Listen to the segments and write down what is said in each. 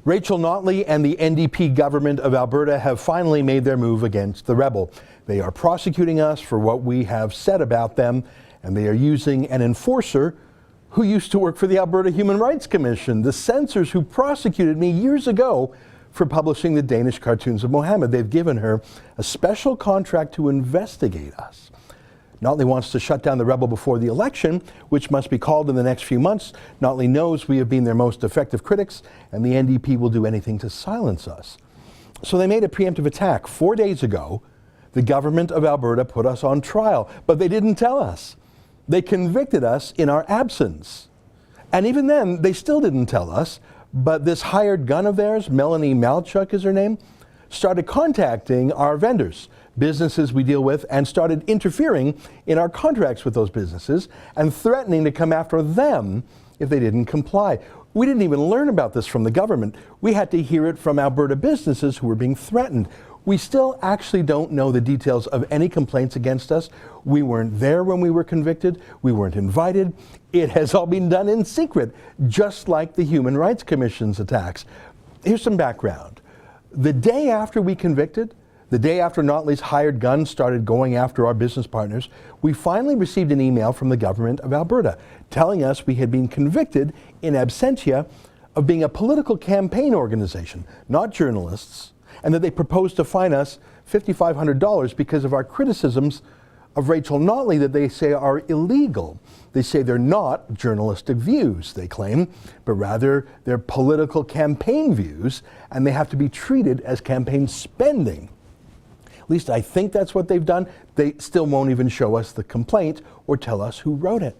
Rachel Notley and the NDP government of Alberta have finally made their move against the Rebel. They are prosecuting us for what we have said about them, and they are using an enforcer who used to work for the Alberta Human Rights Commission, the censors who prosecuted me years ago for publishing the Danish cartoons of Mohammed. They've given her a special contract to investigate us. Notley wants to shut down the Rebel before the election, which must be called in the next few months. Notley knows we have been their most effective critics, and the NDP will do anything to silence us. So they made a preemptive attack. 4 days ago, the government of Alberta put us on trial, but they didn't tell us. They convicted us in our absence. And even then, they still didn't tell us, but this hired gun of theirs, Melanie Malchuk is her name, started contacting our vendors, businesses we deal with, and started interfering in our contracts with those businesses and threatening to come after them if they didn't comply. We didn't even learn about this from the government. We had to hear it from Alberta businesses who were being threatened. We still actually don't know the details of any complaints against us. We weren't there when we were convicted. We weren't invited. It has all been done in secret, just like the Human Rights Commission's attacks. Here's some background. The day after we convicted, the day after Notley's hired gun started going after our business partners, we finally received an email from the government of Alberta telling us we had been convicted in absentia of being a political campaign organization, not journalists, and that they proposed to fine us $5,500 because of our criticisms of Rachel Notley that they say are illegal. They say they're not journalistic views, they claim, but rather they're political campaign views, and they have to be treated as campaign spending. At least I think that's what they've done. They still won't even show us the complaint or tell us who wrote it.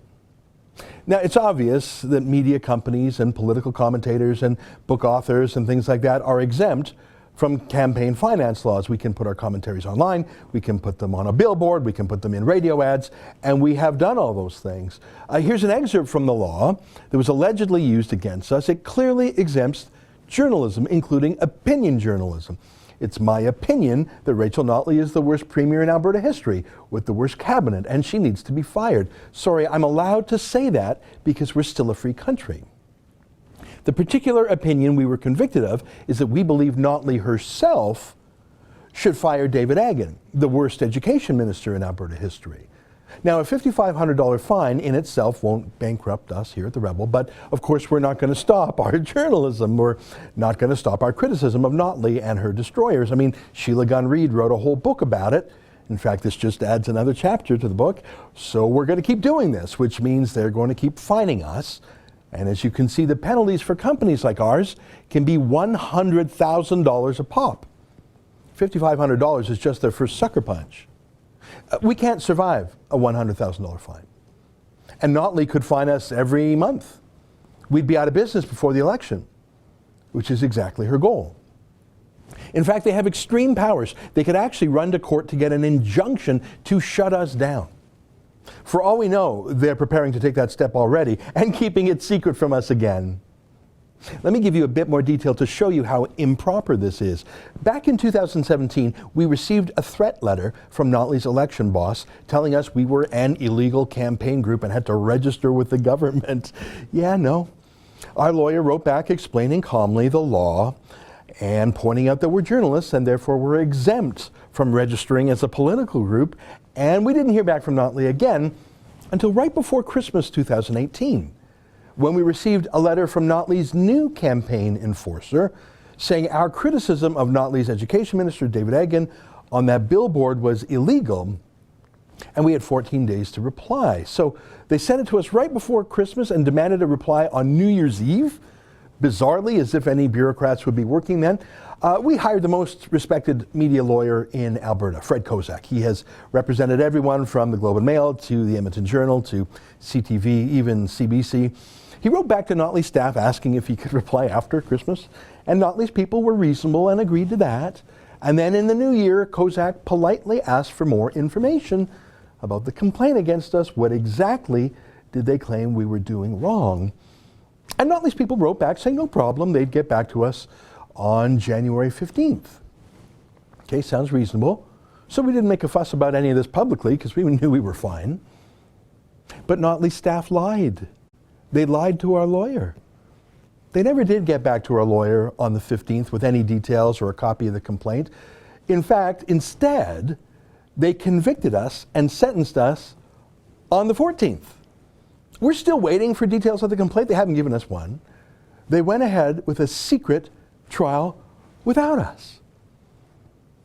Now, it's obvious that media companies and political commentators and book authors and things like that are exempt from campaign finance laws. We can put our commentaries online, we can put them on a billboard, we can put them in radio ads, and we have done all those things. Here's an excerpt from the law that was allegedly used against us. It clearly exempts journalism, including opinion journalism. It's my opinion that Rachel Notley is the worst premier in Alberta history with the worst cabinet, and she needs to be fired. Sorry, I'm allowed to say that because we're still a free country. The particular opinion we were convicted of is that we believe Notley herself should fire David Aggan, the worst education minister in Alberta history. Now, a $5,500 fine in itself won't bankrupt us here at The Rebel, but of course we're not going to stop our journalism. We're not going to stop our criticism of Notley and her destroyers. I mean, Sheila Gunn Reid wrote a whole book about it. In fact, this just adds another chapter to the book. So we're going to keep doing this, which means they're going to keep fining us. And as you can see, the penalties for companies like ours can be $100,000 a pop. $5,500 is just their first sucker punch. We can't survive a $100,000 fine. And Notley could fine us every month. We'd be out of business before the election, which is exactly her goal. In fact, they have extreme powers. They could actually run to court to get an injunction to shut us down. For all we know, they're preparing to take that step already and keeping it secret from us again. Let me give you a bit more detail to show you how improper this is. Back in 2017, we received a threat letter from Notley's election boss telling us we were an illegal campaign group and had to register with the government. Yeah, no. Our lawyer wrote back explaining calmly the law and pointing out that we're journalists and therefore we're exempt from registering as a political group. And we didn't hear back from Notley again until right before Christmas 2018, when we received a letter from Notley's new campaign enforcer saying our criticism of Notley's education minister, David Aggan, on that billboard was illegal, and we had 14 days to reply. So they sent it to us right before Christmas and demanded a reply on New Year's Eve, bizarrely, as if any bureaucrats would be working then. We hired the most respected media lawyer in Alberta, Fred Kozak. He has represented everyone from the Globe and Mail to the Edmonton Journal to CTV, even CBC. He wrote back to Notley's staff asking if he could reply after Christmas, and Notley's people were reasonable and agreed to that. And then in the new year, Kozak politely asked for more information about the complaint against us. What exactly did they claim we were doing wrong? And Notley's people wrote back saying no problem, they'd get back to us on January 15th. Okay, sounds reasonable. So we didn't make a fuss about any of this publicly because we knew we were fine. But Notley's staff lied. They lied to our lawyer. They never did get back to our lawyer on the 15th with any details or a copy of the complaint. In fact, instead, they convicted us and sentenced us on the 14th. We're still waiting for details of the complaint. They haven't given us one. They went ahead with a secret trial without us.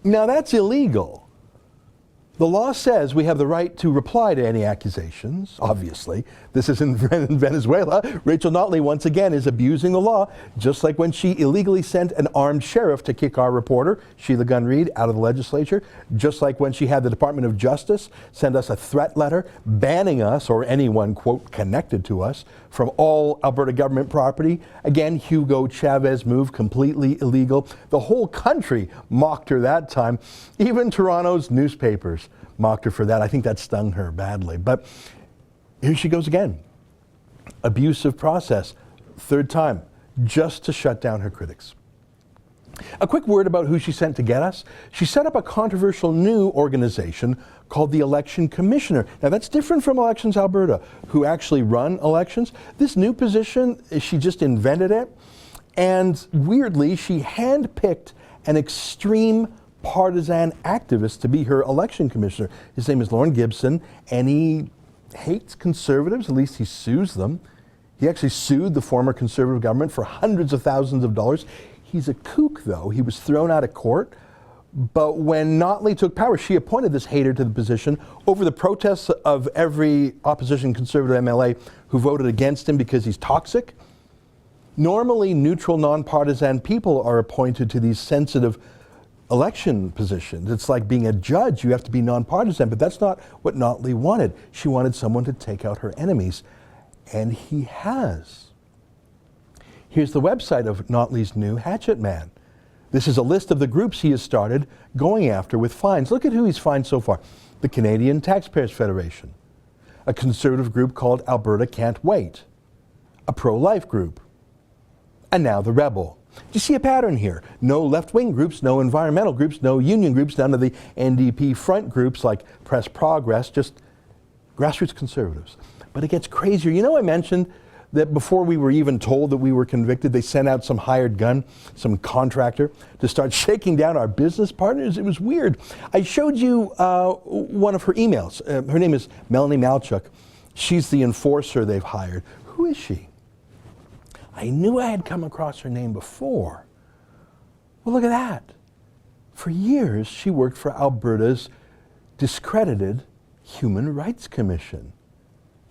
Now that's illegal. The law says we have the right to reply to any accusations, obviously. This is in Venezuela. Rachel Notley, once again, is abusing the law, just like when she illegally sent an armed sheriff to kick our reporter, Sheila Gunn Reid, out of the legislature, just like when she had the Department of Justice send us a threat letter banning us, or anyone, quote, connected to us, from all Alberta government property. Again, Hugo Chavez move, completely illegal. The whole country mocked her that time. Even Toronto's newspapers mocked her for that. I think that stung her badly. But here she goes again. Abusive process, third time, just to shut down her critics. A quick word about who she sent to get us. She set up a controversial new organization called the Election Commissioner. Now that's different from Elections Alberta, who actually run elections. This new position, she just invented it. And weirdly, she handpicked an extreme partisan activist to be her election commissioner. His name is Lorne Gibson, and he hates conservatives, at least he sues them. He actually sued the former conservative government for hundreds of thousands of dollars. He's a kook, though. He was thrown out of court. But when Notley took power, she appointed this hater to the position over the protests of every opposition conservative MLA who voted against him because he's toxic. Normally, neutral, nonpartisan people are appointed to these sensitive election positions. It's like being a judge. You have to be nonpartisan, but that's not what Notley wanted. She wanted someone to take out her enemies, and he has. Here's the website of Notley's new hatchet man. This is a list of the groups he has started going after with fines. Look at who he's fined so far. The Canadian Taxpayers Federation, a conservative group called Alberta Can't Wait, a pro-life group, and now The Rebel. Do you see a pattern here? No left-wing groups, no environmental groups, no union groups, none of the NDP front groups like Press Progress, just grassroots conservatives. But it gets crazier. You know, I mentioned that before we were even told that we were convicted, they sent out some hired gun, some contractor, to start shaking down our business partners. It was weird. I showed you one of her emails. Her name is Melanie Malchuk. She's the enforcer they've hired. Who is she? I knew I had come across her name before. Well, look at that. For years, she worked for Alberta's discredited Human Rights Commission.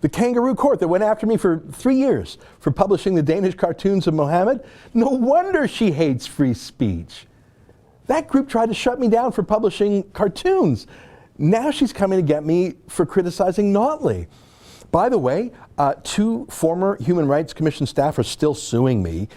The kangaroo court that went after me for 3 years for publishing the Danish cartoons of Mohammed. No wonder she hates free speech. That group tried to shut me down for publishing cartoons. Now she's coming to get me for criticizing Notley. By the way, 2 former Human Rights Commission staff are still suing me.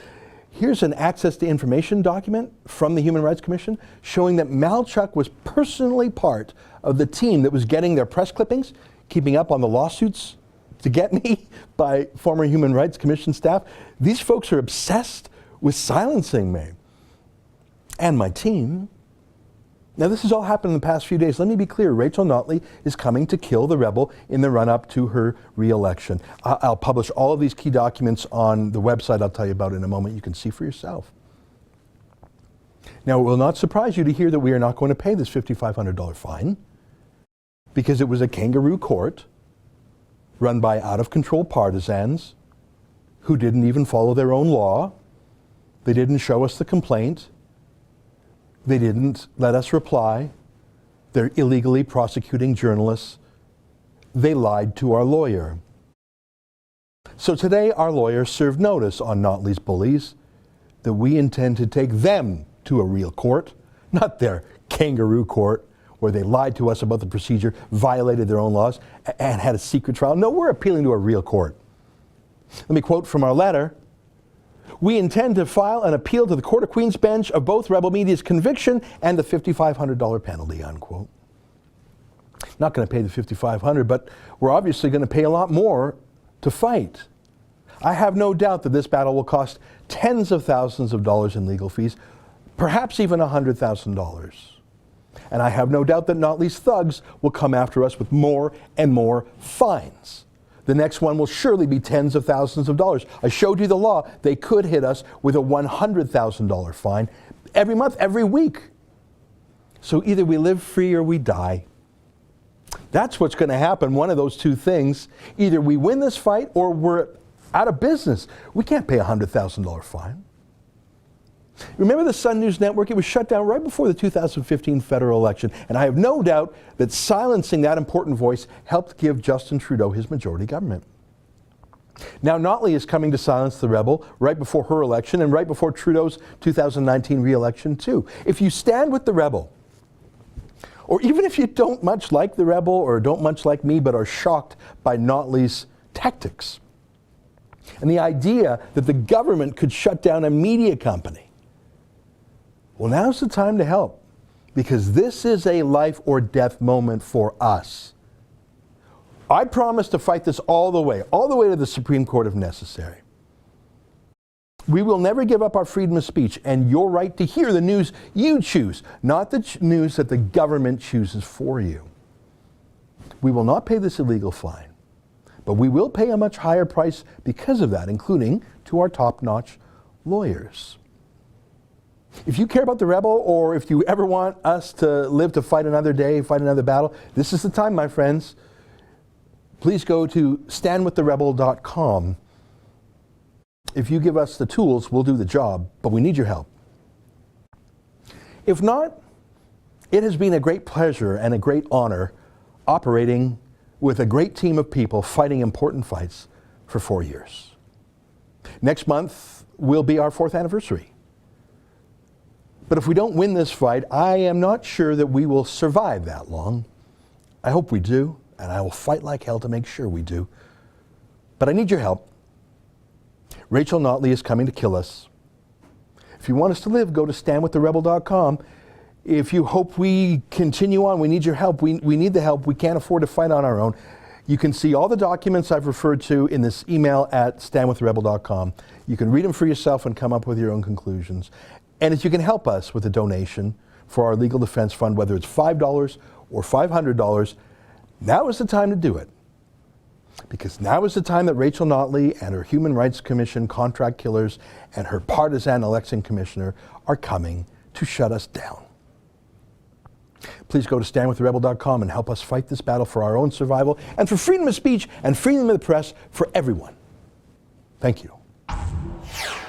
Here's an access to information document from the Human Rights Commission showing that Malchuk was personally part of the team that was getting their press clippings, keeping up on the lawsuits to get me by former Human Rights Commission staff. These folks are obsessed with silencing me and my team. Now, this has all happened in the past few days. Let me be clear. Rachel Notley is coming to kill the Rebel in the run-up to her re-election. I'll publish all of these key documents on the website I'll tell you about in a moment. You can see for yourself. Now, it will not surprise you to hear that we are not going to pay this $5,500 fine because it was a kangaroo court run by out-of-control partisans who didn't even follow their own law. They didn't show us the complaint. They didn't let us reply. They're illegally prosecuting journalists. They lied to our lawyer. So today, our lawyer served notice on Notley's bullies that we intend to take them to a real court, not their kangaroo court, where they lied to us about the procedure, violated their own laws, and had a secret trial. No, we're appealing to a real court. Let me quote from our letter. We intend to file an appeal to the Court of Queen's Bench of both Rebel Media's conviction and the $5,500 penalty, unquote. Not going to pay the $5,500, but we're obviously going to pay a lot more to fight. I have no doubt that this battle will cost tens of thousands of dollars in legal fees, perhaps even $100,000. And I have no doubt that Notley's thugs will come after us with more and more fines. The next one will surely be tens of thousands of dollars. I showed you the law. They could hit us with a $100,000 fine every month, every week. So either we live free or we die. That's what's going to happen, one of those two things. Either we win this fight or we're out of business. We can't pay a $100,000 fine. Remember the Sun News Network? It was shut down right before the 2015 federal election, and I have no doubt that silencing that important voice helped give Justin Trudeau his majority government. Now Notley is coming to silence the Rebel right before her election and right before Trudeau's 2019 re-election too. If you stand with the Rebel, or even if you don't much like the Rebel or don't much like me but are shocked by Notley's tactics, and the idea that the government could shut down a media company, well, now's the time to help, because this is a life or death moment for us. I promise to fight this all the way to the Supreme Court if necessary. We will never give up our freedom of speech and your right to hear the news you choose, not the news that the government chooses for you. We will not pay this illegal fine, but we will pay a much higher price because of that, including to our top-notch lawyers. If you care about the Rebel, or if you ever want us to live to fight another day, fight another battle, this is the time, my friends. Please go to standwiththerebel.com. If you give us the tools, we'll do the job, but we need your help. If not, it has been a great pleasure and a great honor operating with a great team of people fighting important fights for 4 years. Next month will be our 4th anniversary. But if we don't win this fight, I am not sure that we will survive that long. I hope we do, and I will fight like hell to make sure we do. But I need your help. Rachel Notley is coming to kill us. If you want us to live, go to standwiththerebel.com. If you hope we continue on, we need your help. We need the help. We can't afford to fight on our own. You can see all the documents I've referred to in this email at standwiththerebel.com. You can read them for yourself and come up with your own conclusions. And if you can help us with a donation for our legal defense fund, whether it's $5 or $500, now is the time to do it. Because now is the time that Rachel Notley and her Human Rights Commission contract killers and her partisan election commissioner are coming to shut us down. Please go to standwiththerebel.com and help us fight this battle for our own survival and for freedom of speech and freedom of the press for everyone. Thank you.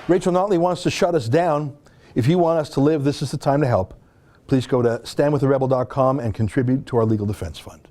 Rachel Notley wants to shut us down. If you want us to live, this is the time to help. Please go to standwiththerebel.com and contribute to our legal defense fund.